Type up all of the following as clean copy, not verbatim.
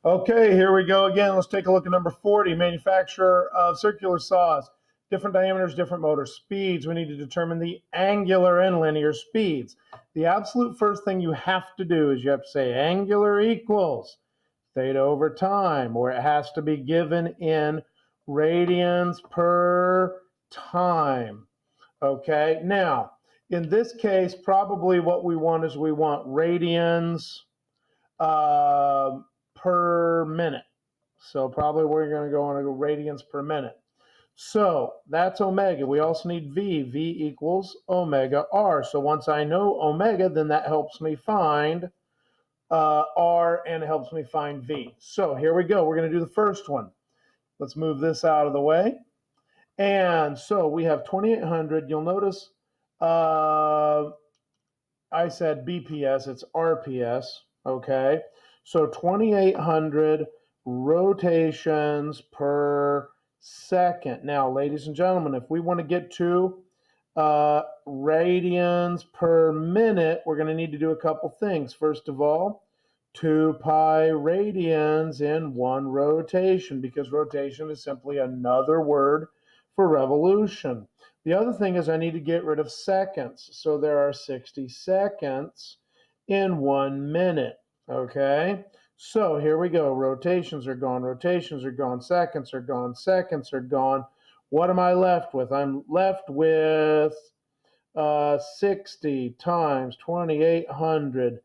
Okay, here we go again. Let's take a look at number 40, manufacturer of circular saws. Different diameters, different motor speeds. We need to determine the angular and linear speeds. The absolute first thing you have to do is you have to say angular equals theta over time, or it has to be given in radians per time. Okay, now, in this case, probably what we want is we want radians per minute. So probably we're going to go on a radians per minute. So that's omega. We also need V. V equals omega R. So once I know omega, then that helps me find R and it helps me find V. So here we go. We're going to do the first one. Let's move this out of the way. And so we have 2800. You'll notice I said BPS. It's RPS. Okay. So 2800 rotations per second. Now, ladies and gentlemen, if we want to get to radians per minute, we're going to need to do a couple things. First of all, 2 pi radians in one rotation, because rotation is simply another word for revolution. The other thing is I need to get rid of seconds. So there are 60 seconds in 1 minute. Okay, so here we go. Rotations are gone, seconds are gone, seconds are gone. What am I left with? I'm left with 60 times 2800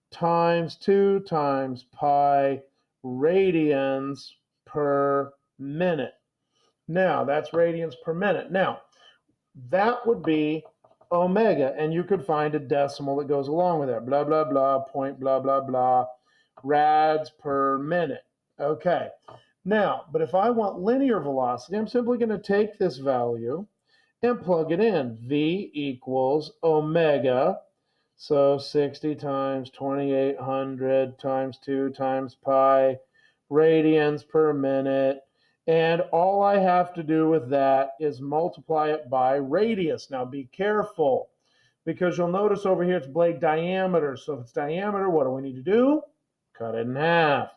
times 2 times pi radians per minute. Now, that's radians per minute. Now, that would be omega, and you could find a decimal that goes along with that. Blah, blah, blah, point, blah, blah, blah, rads per minute. Okay. Now, but if I want linear velocity, I'm simply going to take this value and plug it in. V equals omega. So 60 times 2800 times 2 times pi radians per minute. And all I have to do with that is multiply it by radius. Now be careful, because you'll notice over here it's blade diameter. So if it's diameter, what do we need to do? Cut it in half.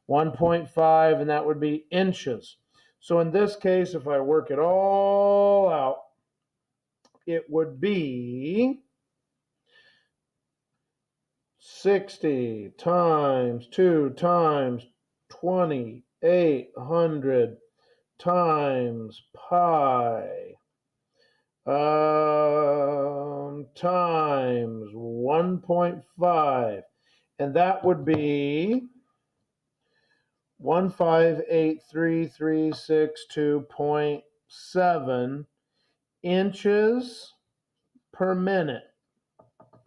1.5, and that would be inches. So in this case, if I work it all out, it would be 60 times 2 times 2800 times pi times 1.5, and that would be 1583362.7 inches per minute.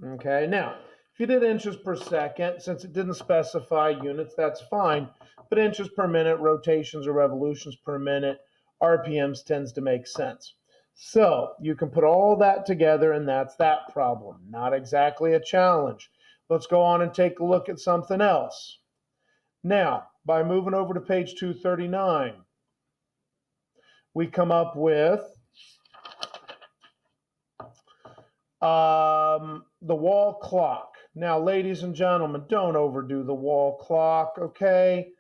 Okay, now if you did inches per second, since it didn't specify units, that's fine. But inches per minute, rotations or revolutions per minute, RPMs tends to make sense. So you can put all that together, and that's that problem. Not exactly a challenge. Let's go on and take a look at something else. Now, by moving over to page 239, we come up with the wall clock. Now, ladies and gentlemen, don't overdo the wall clock, okay?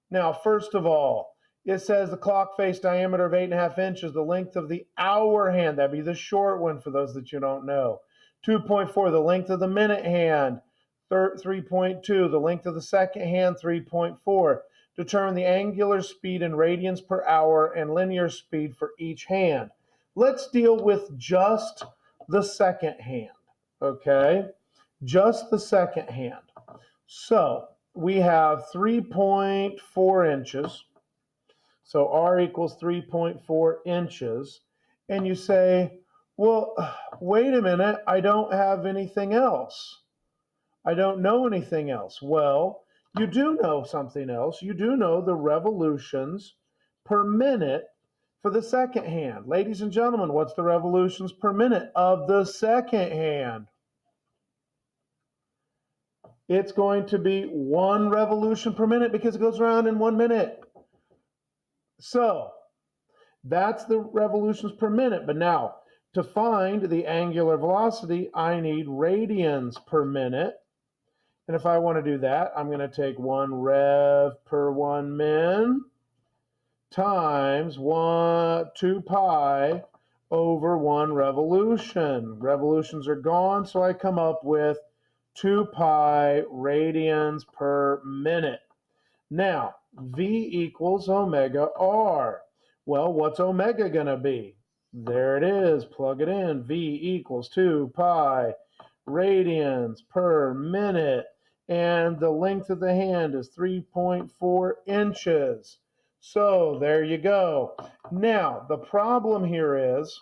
Now, first of all, it says the clock face diameter of 8.5 inches, the length of the hour hand, that'd be the short one for those that you don't know. 2.4, the length of the minute hand. 3.2, the length of the second hand. 3.4, determine the angular speed in radians per hour and linear speed for each hand. Let's deal with just the second hand, okay? Just the second hand. So we have 3.4 inches. So R equals 3.4 inches. And you say, well, wait a minute, I don't have anything else. I don't know anything else. Well, you do know something else. You do know the revolutions per minute for the second hand. Ladies and gentlemen, what's the revolutions per minute of the second hand? It's going to be 1 revolution per minute, because it goes around in 1 minute. So that's the revolutions per minute. But now, to find the angular velocity, I need radians per minute. And if I want to do that, I'm going to take 1 rev per 1 min times 2 pi over 1 revolution. Revolutions are gone, so I come up with 2 pi radians per minute. Now, V equals omega r. Well, what's omega going to be? There it is. Plug it in. V equals 2 pi radians per minute. And the length of the hand is 3.4 inches. So there you go. Now, the problem here is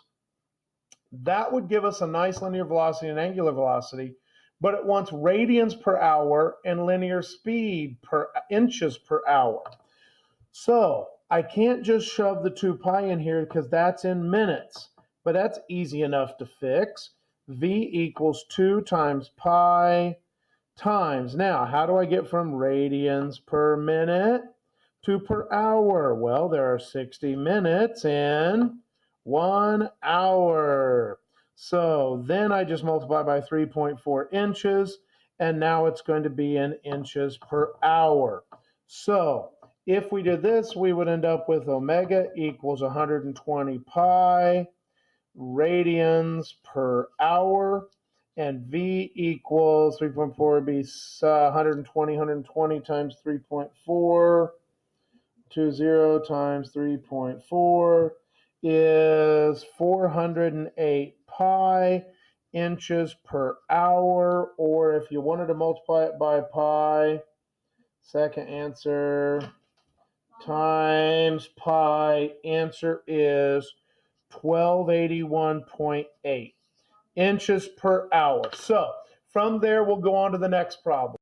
that would give us a nice linear velocity and angular velocity, but it wants radians per hour and linear speed per inches per hour. So I can't just shove the 2 pi in here because that's in minutes, but that's easy enough to fix. V equals 2 times pi times. Now, how do I get from radians per minute to per hour? Well, there are 60 minutes in 1 hour. So then I just multiply by 3.4 inches, and now it's going to be in inches per hour. So if we did this, we would end up with omega equals 120 pi radians per hour, and V equals 3.4 would be 120 times 3.4, 20 times 3.4 is 408 pi inches per hour, or if you wanted to multiply it by pi, second answer times pi, answer is 1281.8 inches per hour. So from there, we'll go on to the next problem.